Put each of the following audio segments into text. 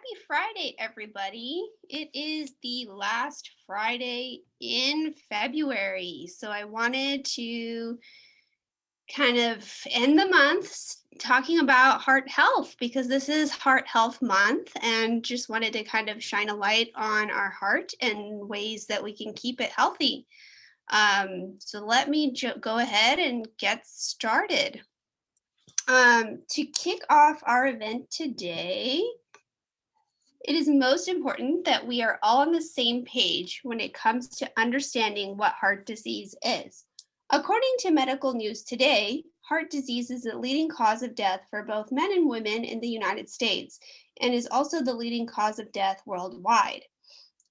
Happy Friday, everybody. It is the last Friday in February. So I wanted to kind of end the month talking about heart health because this is Heart Health Month and just wanted to kind of shine a light on our heart and ways that we can keep it healthy. So let me go ahead and get started. To kick off our event today, it is most important that we are all on the same page when it comes to understanding what heart disease is. According to Medical News Today, heart disease is the leading cause of death for both men and women in the United States and is also the leading cause of death worldwide.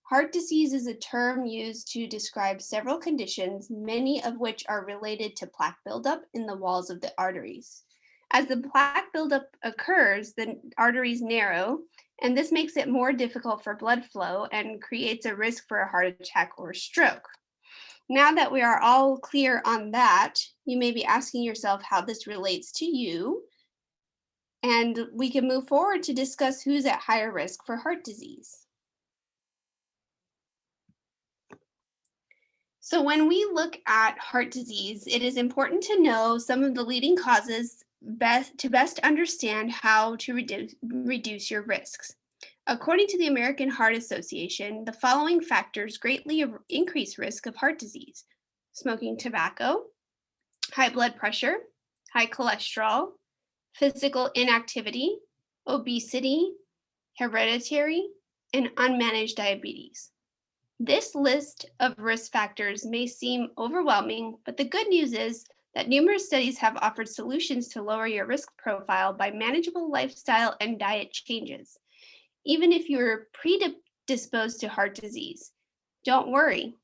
Heart disease is a term used to describe several conditions, many of which are related to plaque buildup in the walls of the arteries. As the plaque buildup occurs, the arteries narrow, and this makes it more difficult for blood flow and creates a risk for a heart attack or stroke. Now that we are all clear on that, you may be asking yourself how this relates to you, and we can move forward to discuss who's at higher risk for heart disease. So when we look at heart disease, it is important to know some of the leading causes to best understand how to reduce your risks. According to the American Heart Association, the following factors greatly increase risk of heart disease: smoking tobacco, high blood pressure, high cholesterol, physical inactivity, obesity, hereditary, and unmanaged diabetes. This list of risk factors may seem overwhelming, but the good news is that numerous studies have offered solutions to lower your risk profile by manageable lifestyle and diet changes. Even if you're predisposed to heart disease, don't worry.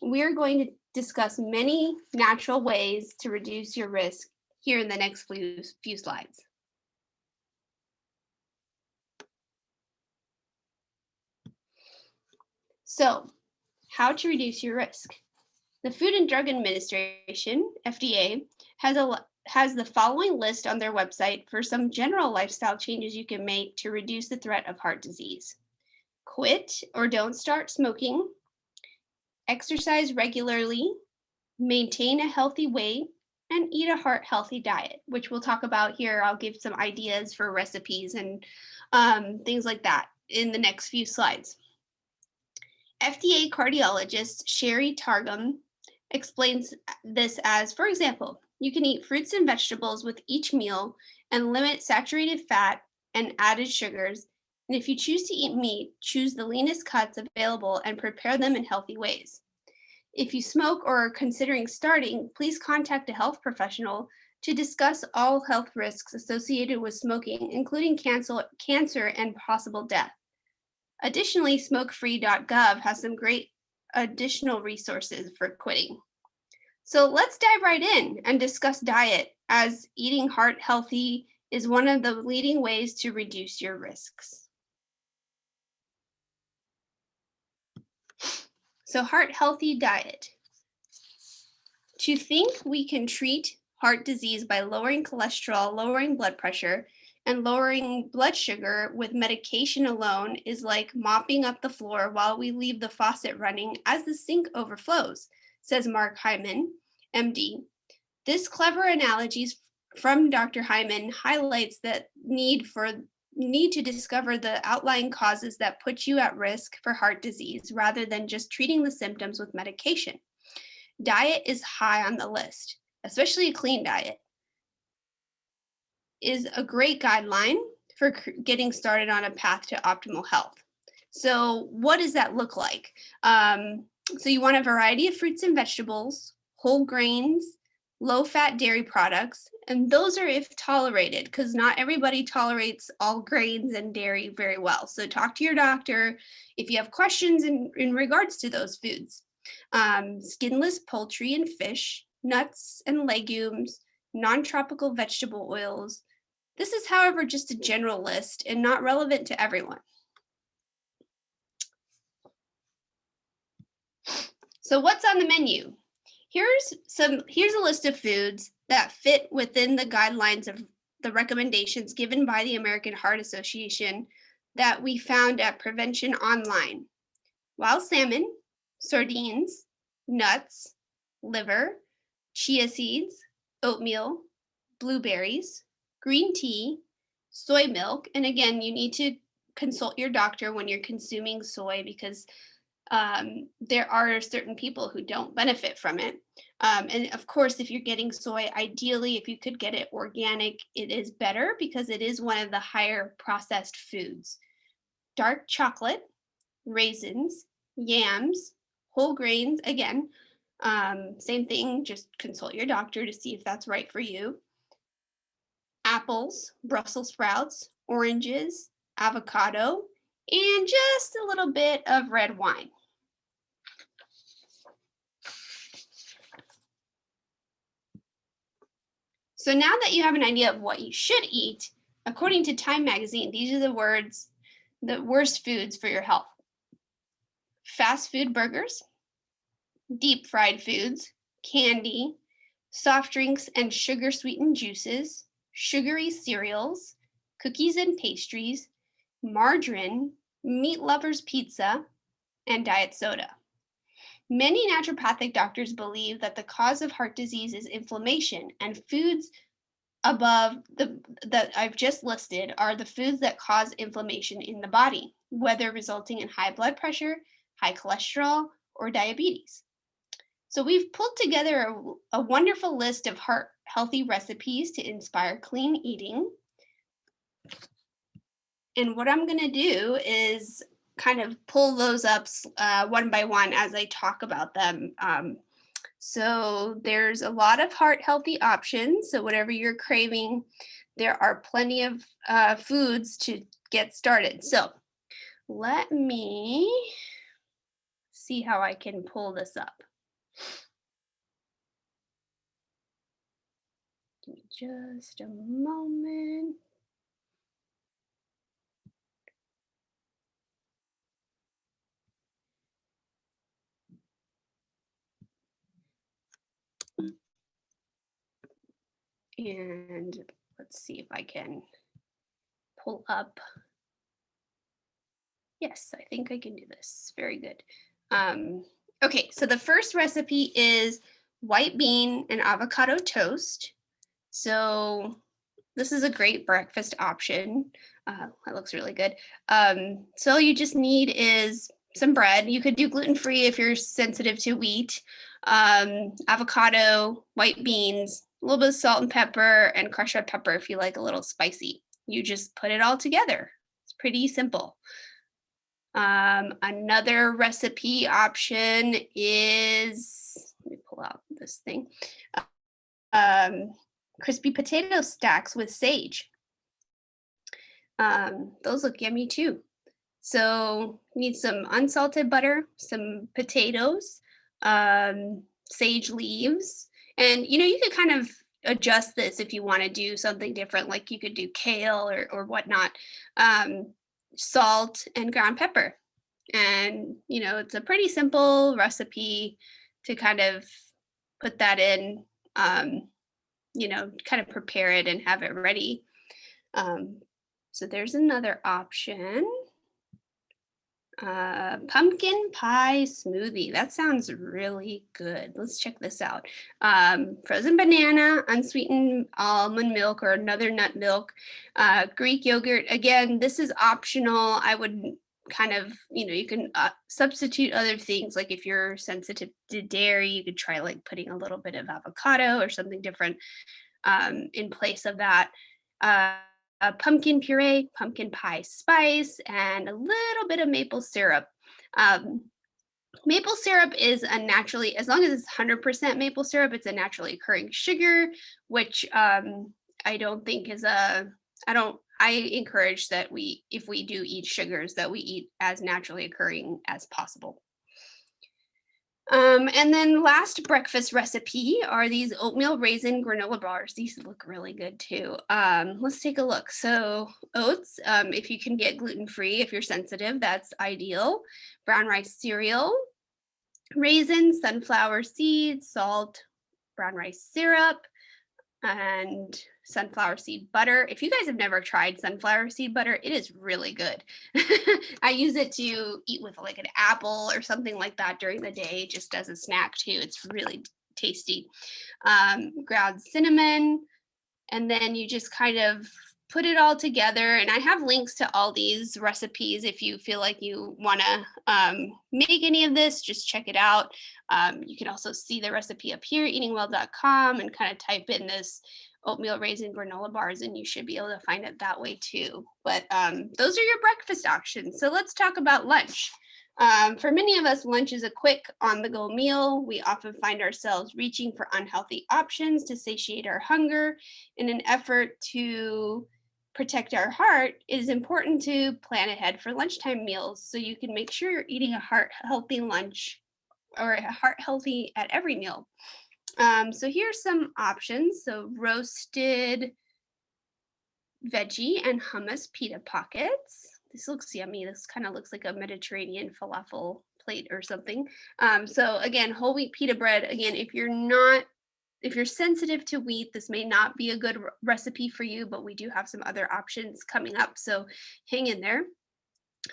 We're going to discuss many natural ways to reduce your risk here in the next few slides. So, how to reduce your risk. The Food and Drug Administration, FDA, has the following list on their website for some general lifestyle changes you can make to reduce the threat of heart disease. Quit or don't start smoking, exercise regularly, maintain a healthy weight, and eat a heart healthy diet, which we'll talk about here. I'll give some ideas for recipes and things like that in the next few slides. FDA cardiologist Sherry Targum explains this as, for example, you can eat fruits and vegetables with each meal and limit saturated fat and added sugars. And if you choose to eat meat, choose the leanest cuts available and prepare them in healthy ways. If you smoke or are considering starting, please contact a health professional to discuss all health risks associated with smoking, including cancer and possible death. Additionally, smokefree.gov has some great additional resources for quitting. So let's dive right in and discuss diet, as eating heart healthy is one of the leading ways to reduce your risks. So heart healthy diet. To think we can treat heart disease by lowering cholesterol, lowering blood pressure, and lowering blood sugar with medication alone is like mopping up the floor while we leave the faucet running as the sink overflows, says Mark Hyman, MD. This clever analogy from Dr. Hyman highlights that need to discover the outlying causes that put you at risk for heart disease rather than just treating the symptoms with medication. Diet is high on the list, especially a clean diet is a great guideline for getting started on a path to optimal health. So what does that look like? So you want a variety of fruits and vegetables, whole grains, low-fat dairy products, and those are if tolerated, because not everybody tolerates all grains and dairy very well. So talk to your doctor if you have questions in regards to those foods. Skinless poultry and fish, nuts and legumes, non-tropical vegetable oils. This is, however, just a general list and not relevant to everyone. So what's on the menu? Here's a list of foods that fit within the guidelines of the recommendations given by the American Heart Association that we found at Prevention Online: wild salmon, sardines, nuts, liver, chia seeds, oatmeal, blueberries, green tea, soy milk. And again, you need to consult your doctor when you're consuming soy, because there are certain people who don't benefit from it. And of course, if you're getting soy, ideally, if you could get it organic, it is better because it is one of the higher processed foods. Dark chocolate, raisins, yams, whole grains. Again, same thing, just consult your doctor to see if that's right for you. Apples, Brussels sprouts, oranges, avocado, and just a little bit of red wine. So now that you have an idea of what you should eat, according to Time magazine, these are the worst foods for your health: fast food burgers, deep fried foods, candy, soft drinks and sugar sweetened juices, sugary cereals, cookies and pastries, margarine, meat lovers pizza, and diet soda. Many naturopathic doctors believe that the cause of heart disease is inflammation, and foods above the that I've just listed are the foods that cause inflammation in the body, whether resulting in high blood pressure, high cholesterol, or diabetes. So we've pulled together a wonderful list of heart healthy recipes to inspire clean eating. And what I'm going to do is kind of pull those up one by one as I talk about them. So there's a lot of heart healthy options. So whatever you're craving, there are plenty of foods to get started. So let me see how I can pull this up. Give me just a moment. And let's see if I can pull up. Yes, I think I can do this. Very good. Okay, so the first recipe is white bean and avocado toast. So this is a great breakfast option. That looks really good. So all you just need is some bread. You could do gluten-free if you're sensitive to wheat. Avocado, white beans, a little bit of salt and pepper, and crushed red pepper if you like a little spicy. You just put it all together. It's pretty simple. Another recipe option is, let me pull out this thing, crispy potato stacks with sage. Those look yummy too. So you need some unsalted butter, some potatoes, sage leaves, and you could kind of adjust this if you want to do something different, like you could do kale or whatnot. Salt and ground pepper. And it's a pretty simple recipe to kind of put that in, kind of prepare it and have it ready. So there's another option. Pumpkin pie smoothie. That sounds really good. Let's check this out. Frozen banana, unsweetened almond milk or another nut milk, Greek yogurt. Again, this is optional. I would kind of, you can substitute other things. Like if you're sensitive to dairy, you could try like putting a little bit of avocado or something different in place of that. Pumpkin puree, pumpkin pie spice, and a little bit of maple syrup. Maple syrup is a naturally, as long as it's 100% maple syrup, it's a naturally occurring sugar, which I don't think is I encourage that if we do eat sugars, that we eat as naturally occurring as possible. And then last breakfast recipe are these oatmeal raisin granola bars. These look really good too. Let's take a look. So oats, if you can get gluten-free, if you're sensitive, that's ideal. Brown rice cereal, raisins, sunflower seeds, salt, brown rice syrup, and sunflower seed butter. If you guys have never tried sunflower seed butter, it is really good. I use it to eat with like an apple or something like that during the day, just as a snack too. It's really tasty. Ground cinnamon, and then you just kind of put it all together. And I have links to all these recipes. If you feel like you want to make any of this, just check it out. You can also see the recipe up here, eatingwell.com, and kind of type in this oatmeal raisin granola bars, and you should be able to find it that way too. But those are your breakfast options. So let's talk about lunch. For many of us, lunch is a quick on-the-go meal. We often find ourselves reaching for unhealthy options to satiate our hunger. In an effort to protect our heart, it is important to plan ahead for lunchtime meals so you can make sure you're eating a heart-healthy lunch or heart-healthy at every meal. So here's some options. So roasted veggie and hummus pita pockets. This looks yummy. This kind of looks like a Mediterranean falafel plate or something. So again, whole wheat pita bread. Again, if you're sensitive to wheat, this may not be a good recipe for you, but we do have some other options coming up. So hang in there.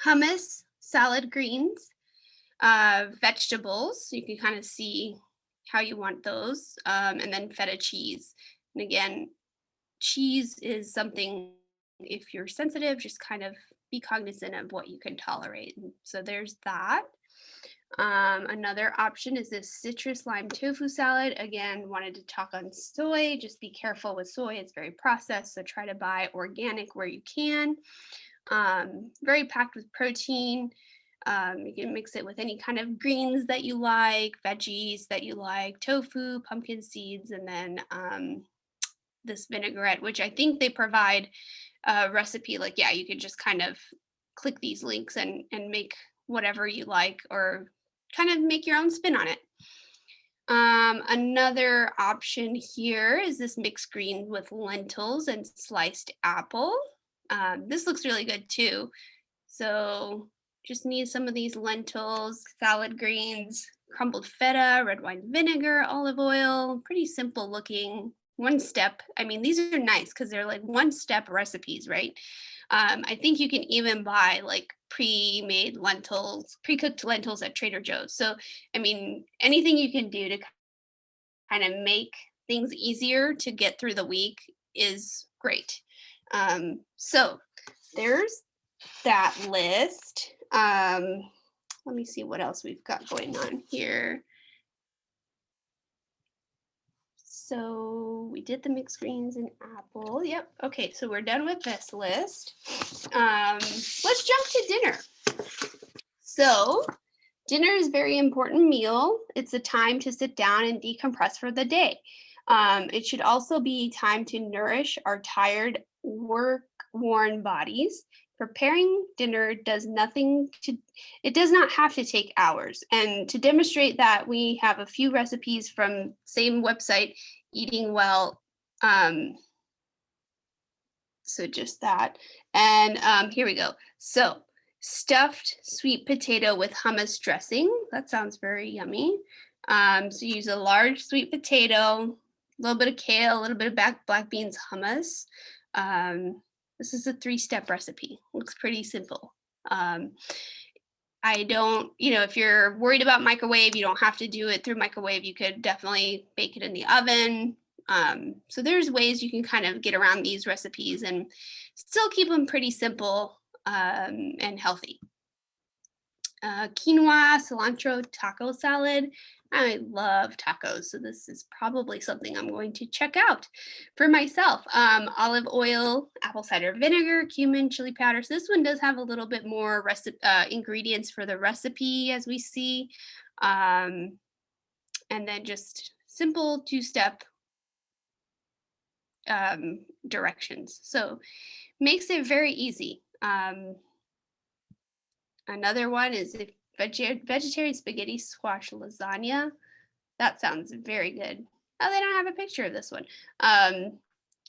Hummus, salad greens, vegetables. You can kind of see how you want those. And then feta cheese. And again, cheese is something, if you're sensitive, just kind of be cognizant of what you can tolerate. So there's that. Another option is this citrus lime tofu salad. Again, wanted to talk on soy. Just be careful with soy. It's very processed, so try to buy organic where you can. Very packed with protein. You can mix it with any kind of greens that you like, veggies that you like, tofu, pumpkin seeds, and then this vinaigrette, which I think they provide a recipe. Like, yeah, you could just kind of click these links and make whatever you like, or kind of make your own spin on it. Another option here is this mixed green with lentils and sliced apple. This looks really good too. So just need some of these lentils, salad greens, crumbled feta, red wine vinegar, olive oil, pretty simple looking. One step. I mean, these are nice because they're like one step recipes, right? I think you can even buy like pre-made lentils, pre-cooked lentils at Trader Joe's. So, I mean, anything you can do to kind of make things easier to get through the week is great. So there's that list. Let me see what else we've got going on here. So we did the mixed greens and apple. Yep. Okay, so we're done with this list. Let's jump to dinner. So dinner is a very important meal. It's a time to sit down and decompress for the day. It should also be time to nourish our tired, work-worn bodies. Preparing dinner does not have to take hours. And to demonstrate that, we have a few recipes from same website, Eating Well. So just that. And here we go. So stuffed sweet potato with hummus dressing. That sounds very yummy. So use a large sweet potato, a little bit of kale, a little bit of black beans hummus. This is a 3-step recipe. Looks pretty simple. I don't, if you're worried about microwave, you don't have to do it through microwave. You could definitely bake it in the oven. So there's ways you can kind of get around these recipes and still keep them pretty simple and healthy. Quinoa, cilantro, taco salad. I love tacos, so this is probably something I'm going to check out for myself. Olive oil, apple cider vinegar, cumin, chili powder. So this one does have a little bit more ingredients for the recipe, as we see. And then just simple 2-step directions. So makes it very easy. Another one is vegetarian spaghetti squash lasagna. That sounds very good. Oh, they don't have a picture of this one.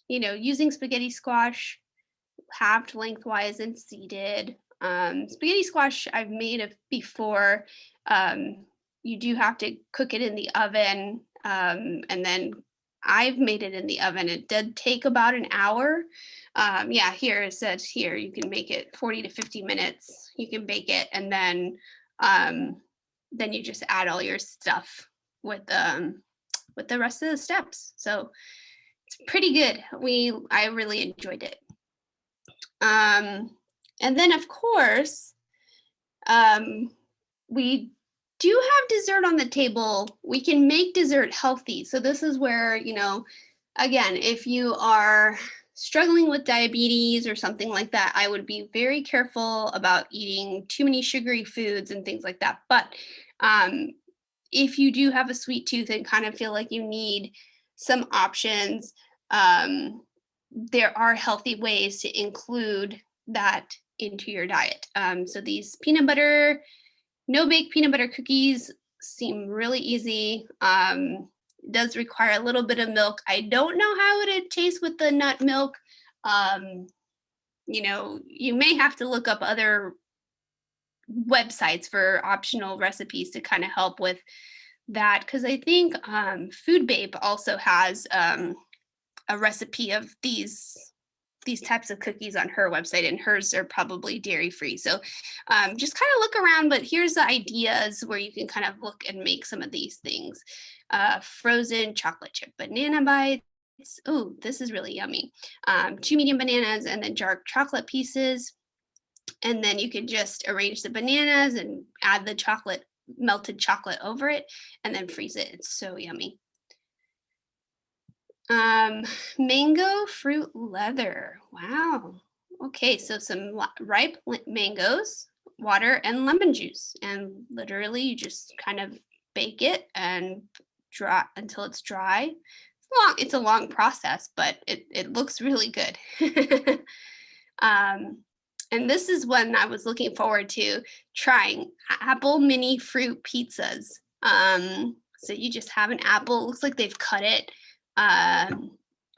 Using spaghetti squash halved lengthwise and seeded. Spaghetti squash I've made before. You do have to cook it in the oven and then I've made it in the oven. It did take about an hour. Yeah, here it says here you can make it 40 to 50 minutes. You can bake it, and then you just add all your stuff with the rest of the steps. So it's pretty good. I really enjoyed it. And then of course, we do have dessert on the table. We can make dessert healthy. So this is where, again, if you are struggling with diabetes or something like that, I would be very careful about eating too many sugary foods and things like that. But if you do have a sweet tooth and kind of feel like you need some options, there are healthy ways to include that into your diet. So these no bake peanut butter cookies seem really easy. Does require a little bit of milk. I don't know how it would taste with the nut milk. You may have to look up other websites for optional recipes to kind of help with that, because I think Food Babe also has a recipe of these types of cookies on her website, and hers are probably dairy free. So just kind of look around, but here's the ideas where you can kind of look and make some of these things. Frozen chocolate chip banana bites. Oh, this is really yummy. 2 medium bananas and then dark chocolate pieces. And then you can just arrange the bananas and add the melted chocolate over it, and then freeze it. It's so yummy. Mango fruit leather. Wow. Okay, so some ripe mangoes, water, and lemon juice. And literally you just kind of bake it and dry until it's dry. It's a long process, but it looks really good. And this is one I was looking forward to trying, apple mini fruit pizzas. So you just have an apple, it looks like they've cut it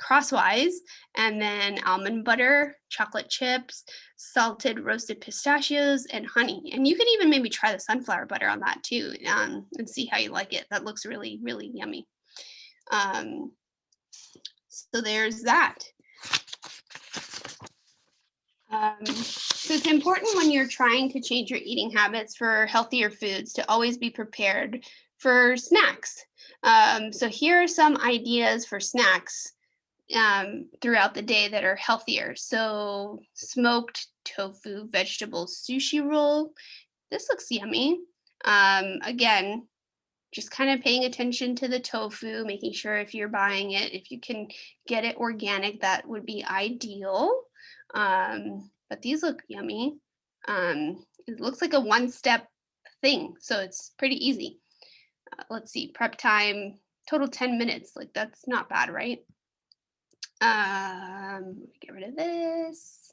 crosswise, and then almond butter, chocolate chips, salted roasted pistachios, and honey. And you can even maybe try the sunflower butter on that too, and see how you like it. That looks really, really yummy. So there's that. So it's important when you're trying to change your eating habits for healthier foods to always be prepared for snacks. So here are some ideas for snacks throughout the day that are healthier. So smoked tofu vegetable sushi roll. This looks yummy. Again, just kind of paying attention to the tofu, making sure if you're buying it, if you can get it organic, that would be ideal. But these look yummy. It looks like a one-step thing, so it's pretty easy. Let's see, prep time, total 10 minutes. Like, that's not bad, right? Get rid of this.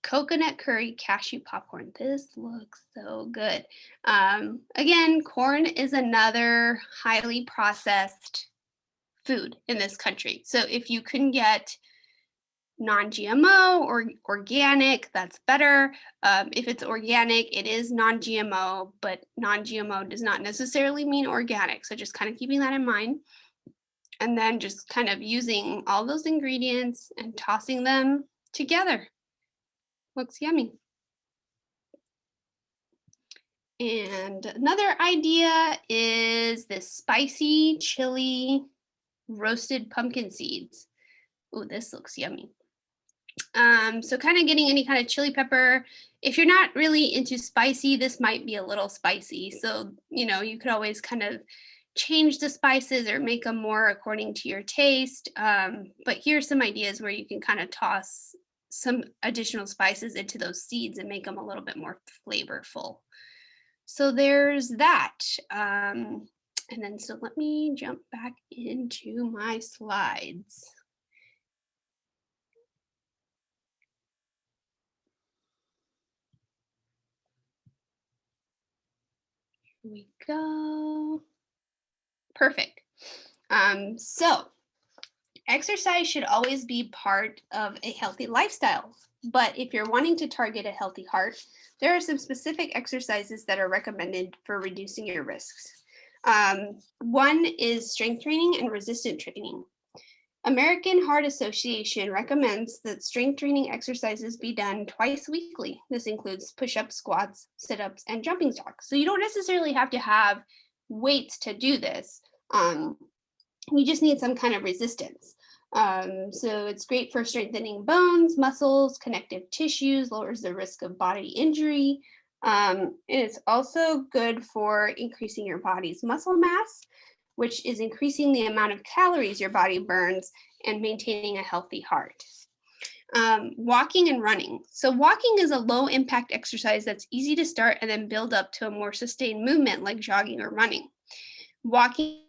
Coconut curry cashew popcorn. This looks so good. Again, corn is another highly processed food in this country. So if you can get non-GMO or organic, that's better. If it's organic, it is non-GMO, but non-GMO does not necessarily mean organic. So just kind of keeping that in mind. And then just kind of using all those ingredients and tossing them together. Looks yummy. And another idea is this spicy chili roasted pumpkin seeds. Oh, this looks yummy. So kind of getting any kind of chili pepper. If you're not really into spicy, this might be a little spicy. So, you could always kind of change the spices or make them more according to your taste. But here's some ideas where you can kind of toss some additional spices into those seeds and make them a little bit more flavorful. So there's that. And then, so let me jump back into my slides. Here we go. Perfect. So exercise should always be part of a healthy lifestyle. But if you're wanting to target a healthy heart, there are some specific exercises that are recommended for reducing your risks. One is strength training and resistance training. American Heart Association recommends that strength training exercises be done twice weekly. This includes push-ups, squats, sit-ups, and jumping jacks. So you don't necessarily have to have weights to do this. Um, you just need some kind of resistance. So it's great for strengthening bones, muscles, connective tissues, lowers the risk of body injury. And it's also good for increasing your body's muscle mass, which is increasing the amount of calories your body burns and maintaining a healthy heart. Walking and running. So walking is a low impact exercise that's easy to start and then build up to a more sustained movement like jogging or running. Walking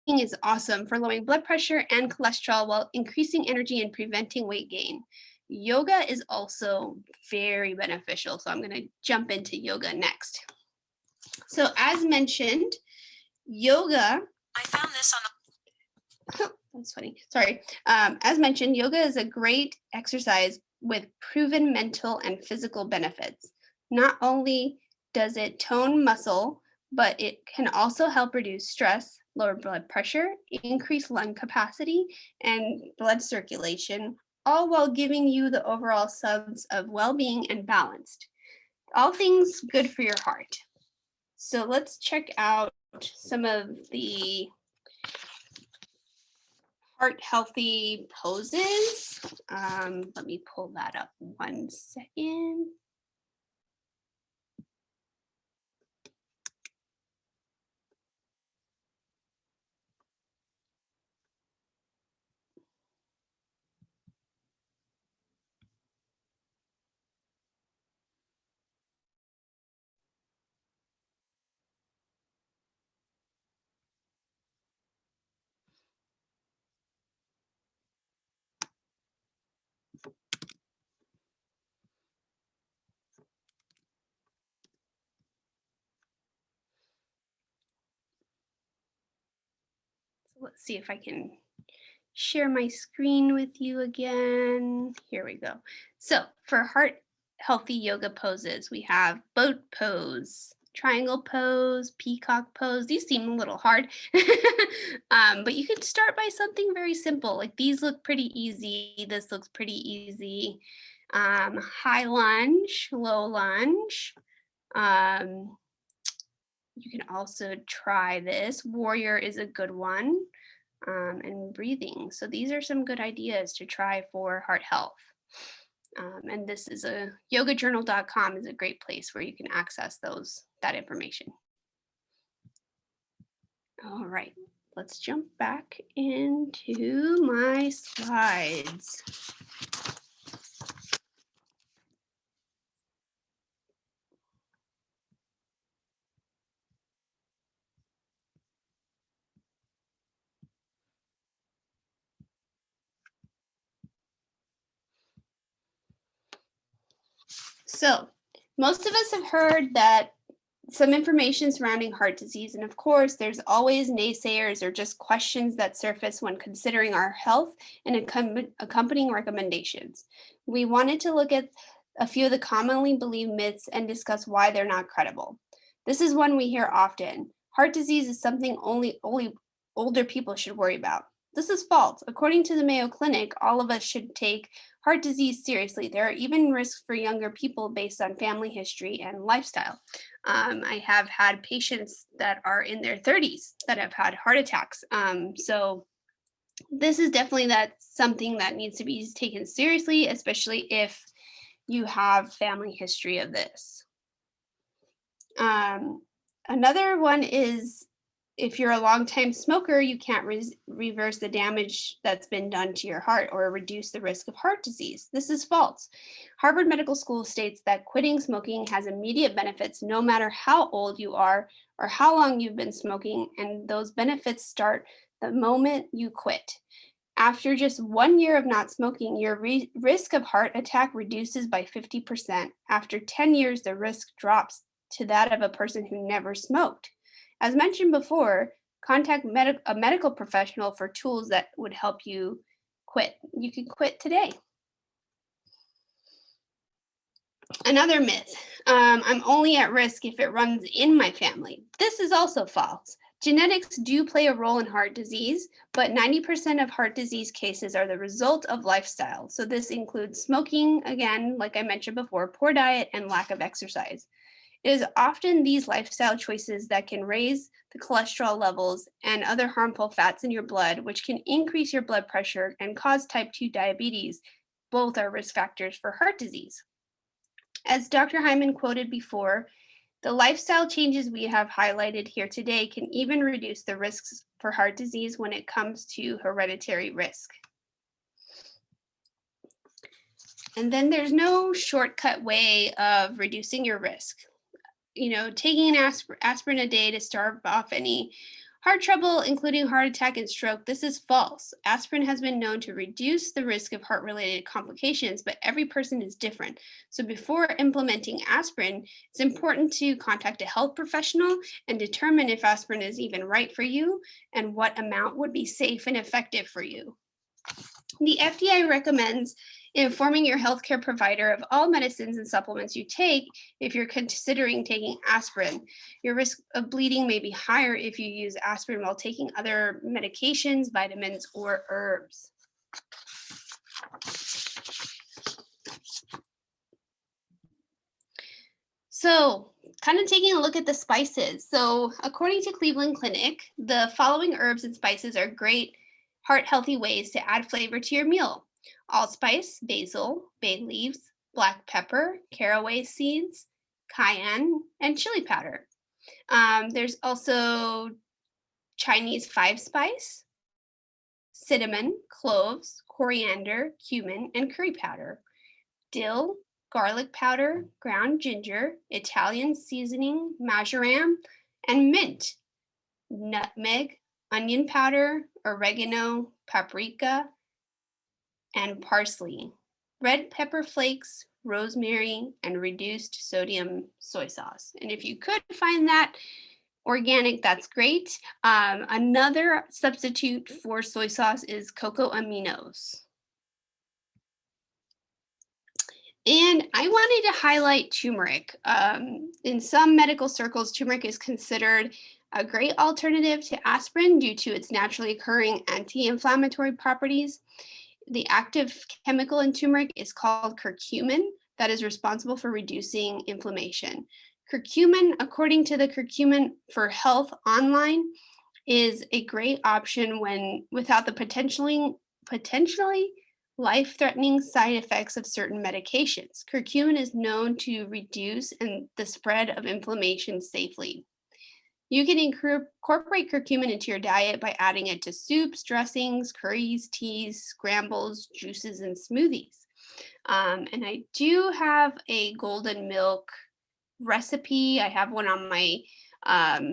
is awesome for lowering blood pressure and cholesterol while increasing energy and preventing weight gain. Yoga is also very beneficial. So I'm going to jump into yoga next. So as mentioned, yoga. I found this on the. That's funny. Sorry. As mentioned, yoga is a great exercise with proven mental and physical benefits. Not only does it tone muscle, but it can also help reduce stress, lower blood pressure, increase lung capacity, and blood circulation, all while giving you the overall sense of well-being and balanced. All things good for your heart. So let's check out some of the heart healthy poses. Let me pull that up 1 second. Let's see if I can share my screen with you again. Here we go. So for heart healthy yoga poses, we have boat pose, triangle pose, peacock pose. These seem a little hard, but you could start by something very simple. Like these look pretty easy. This looks pretty easy. High lunge, low lunge. You can also try this. Warrior is a good one. And breathing. So these are some good ideas to try for heart health. And this is yogajournal.com is a great place where you can access that information. All right, let's jump back into my slides. So most of us have heard that some information surrounding heart disease, and of course, there's always naysayers or just questions that surface when considering our health and accompanying recommendations. We wanted to look at a few of the commonly believed myths and discuss why they're not credible. This is one we hear often. Heart disease is something only older people should worry about. This is false. According to the Mayo Clinic, all of us should take heart disease seriously. There are even risks for younger people based on family history and lifestyle. I have had patients that are in their 30s that have had heart attacks. So this is definitely something that needs to be taken seriously, especially if you have family history of this. Another one is if you're a longtime smoker, you can't reverse the damage that's been done to your heart or reduce the risk of heart disease. This is false. Harvard Medical School states that quitting smoking has immediate benefits no matter how old you are or how long you've been smoking, and those benefits start the moment you quit. After just 1 year of not smoking, your risk of heart attack reduces by 50%. After 10 years, the risk drops to that of a person who never smoked. As mentioned before, contact a medical professional for tools that would help you quit. You can quit today. Another myth, I'm only at risk if it runs in my family. This is also false. Genetics do play a role in heart disease, but 90% of heart disease cases are the result of lifestyle. So this includes smoking, again, like I mentioned before, poor diet, and lack of exercise. It is often these lifestyle choices that can raise the cholesterol levels and other harmful fats in your blood, which can increase your blood pressure and cause type 2 diabetes. Both are risk factors for heart disease. As Dr. Hyman quoted before, the lifestyle changes we have highlighted here today can even reduce the risks for heart disease when it comes to hereditary risk. And then there's no shortcut way of reducing your risk. Taking an aspirin a day to stave off any heart trouble, including heart attack and stroke, this is false. Aspirin has been known to reduce the risk of heart-related complications, but every person is different. So before implementing aspirin, it's important to contact a health professional and determine if aspirin is even right for you and what amount would be safe and effective for you. The FDA recommends informing your healthcare provider of all medicines and supplements you take if you're considering taking aspirin. Your risk of bleeding may be higher if you use aspirin while taking other medications, vitamins, or herbs. So, kind of taking a look at the spices. So, according to Cleveland Clinic, the following herbs and spices are great heart-healthy ways to add flavor to your meal: allspice, basil, bay leaves, black pepper, caraway seeds, cayenne, and chili powder. There's also Chinese five spice, cinnamon, cloves, coriander, cumin, and curry powder, dill, garlic powder, ground ginger, Italian seasoning, marjoram, and mint, nutmeg, onion powder, oregano, paprika, and parsley, red pepper flakes, rosemary, and reduced sodium soy sauce. And if you could find that organic, that's great. Another substitute for soy sauce is cocoa aminos. And I wanted to highlight turmeric. In some medical circles, turmeric is considered a great alternative to aspirin due to its naturally occurring anti-inflammatory properties. The active chemical in turmeric is called curcumin, that is responsible for reducing inflammation. Curcumin, according to the Curcumin for Health online, is a great option when without the potentially life-threatening side effects of certain medications. Curcumin is known to reduce the spread of inflammation safely. You can incorporate curcumin into your diet by adding it to soups, dressings, curries, teas, scrambles, juices, and smoothies. And I do have a golden milk recipe. I have one on my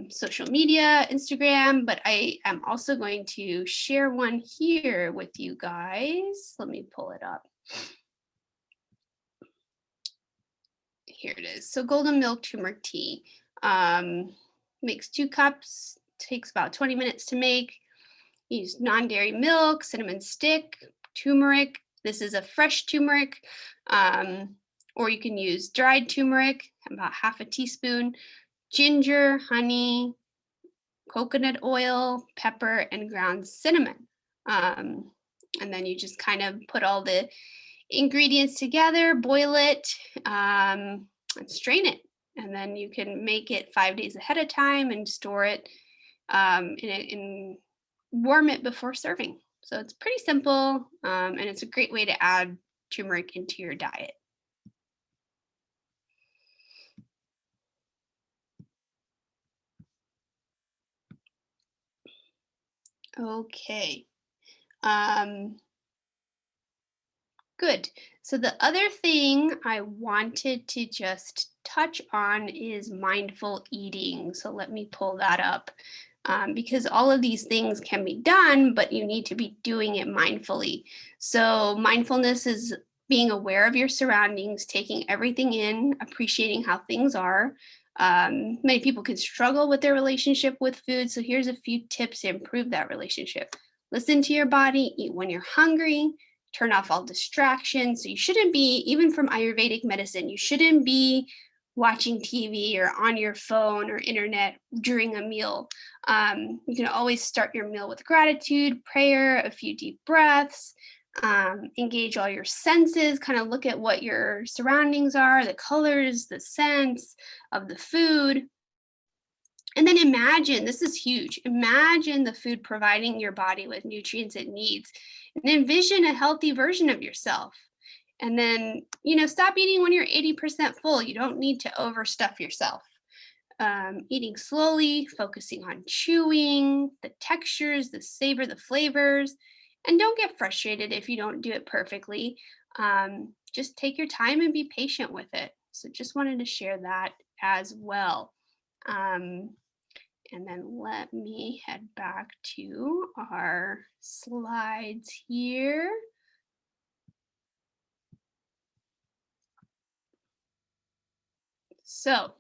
social media, Instagram, but I am also going to share one here with you guys. Let me pull it up. Here it is. So golden milk turmeric tea. Makes 2 cups, takes about 20 minutes to make. Use non-dairy milk, cinnamon stick, turmeric. This is a fresh turmeric, or you can use dried turmeric, about half a teaspoon, ginger, honey, coconut oil, pepper, and ground cinnamon. And then you just kind of put all the ingredients together, boil it, and strain it. And then you can make it 5 days ahead of time and store it and warm it before serving. So it's pretty simple, and it's a great way to add turmeric into your diet. Okay. Good. So the other thing I wanted to just touch on is mindful eating. So let me pull that up, because all of these things can be done, but you need to be doing it mindfully. So mindfulness is being aware of your surroundings, taking everything in, appreciating how things are. Many people can struggle with their relationship with food. So here's a few tips to improve that relationship. Listen to your body, eat when you're hungry, turn off all distractions. So you shouldn't be, even from Ayurvedic medicine, you shouldn't be watching TV or on your phone or internet during a meal. You can always start your meal with gratitude, prayer, a few deep breaths. Engage all your senses, kind of look at what your surroundings are, the colors, the scents of the food. And then imagine, this is huge, imagine the food providing your body with nutrients it needs. And envision a healthy version of yourself. And then, stop eating when you're 80% full. You don't need to overstuff yourself. Eating slowly, focusing on chewing, the textures, the savor, the flavors. And don't get frustrated if you don't do it perfectly. Just take your time and be patient with it. So just wanted to share that as well. Um, and then let me head back to our slides here. So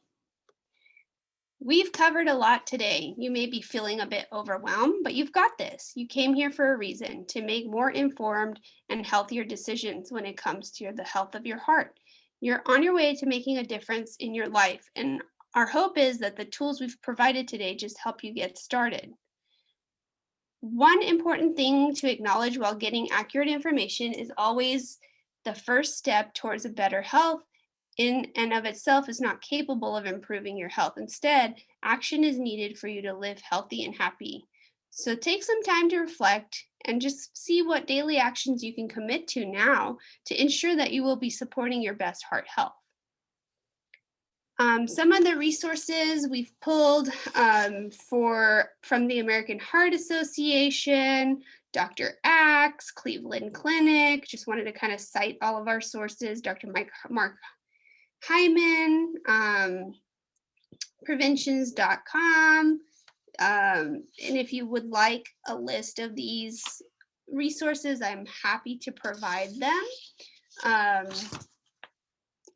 we've covered a lot today. You may be feeling a bit overwhelmed, but you've got this. You came here for a reason, to make more informed and healthier decisions when it comes to the health of your heart. You're on your way to making a difference in your life, and our hope is that the tools we've provided today just help you get started. One important thing to acknowledge while getting accurate information is always the first step towards a better health in and of itself is not capable of improving your health. Instead, action is needed for you to live healthy and happy. So take some time to reflect and just see what daily actions you can commit to now to ensure that you will be supporting your best heart health. Some of the resources we've pulled from the American Heart Association, Dr. Axe, Cleveland Clinic. Just wanted to kind of cite all of our sources. Dr. Mark Hyman, preventions.com. And if you would like a list of these resources, I'm happy to provide them.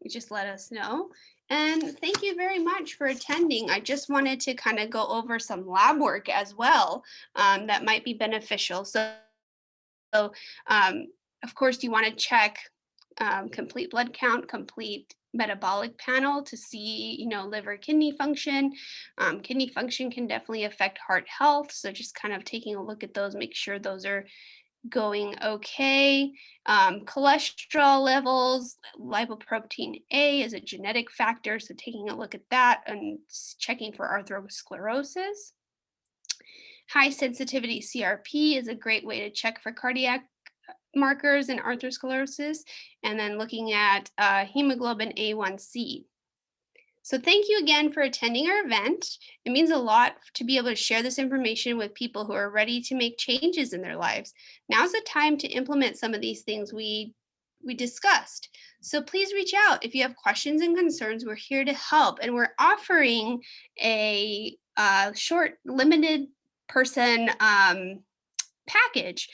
Just let us know. And thank you very much for attending. I just wanted to kind of go over some lab work as well that might be beneficial. So of course, you want to check complete blood count, complete metabolic panel to see, liver, kidney function. Kidney function can definitely affect heart health. So just kind of taking a look at those, make sure those are going okay. Cholesterol levels, lipoprotein A is a genetic factor, so taking a look at that and checking for atherosclerosis. High sensitivity CRP is a great way to check for cardiac markers and atherosclerosis, and then looking at hemoglobin A1C. So thank you again for attending our event. It means a lot to be able to share this information with people who are ready to make changes in their lives. Now's the time to implement some of these things we discussed. So please reach out if you have questions and concerns. We're here to help, and we're offering a short, limited person package.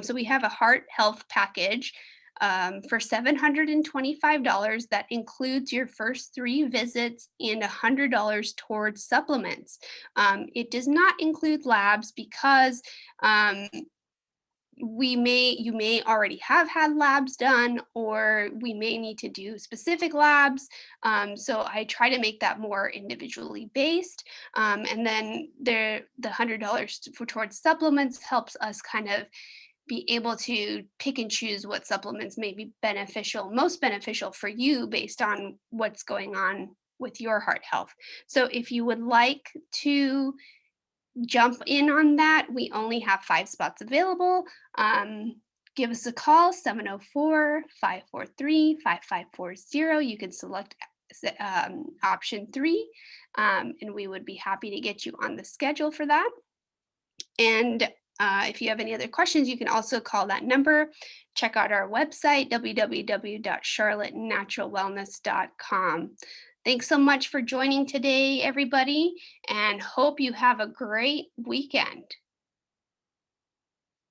So we have a heart health package for $725 that includes your first 3 visits and $100 towards supplements. It does not include labs because you may already have had labs done, or we may need to do specific labs. So I try to make that more individually based. And then the $100 towards supplements helps us kind of be able to pick and choose what supplements may be most beneficial for you based on what's going on with your heart health. So if you would like to jump in on that, we only have 5 spots available. Give us a call, 704-543-5540. You can select option 3, and we would be happy to get you on the schedule for that. And if you have any other questions, you can also call that number. Check out our website, www.charlottenaturalwellness.com. Thanks so much for joining today, everybody, and hope you have a great weekend.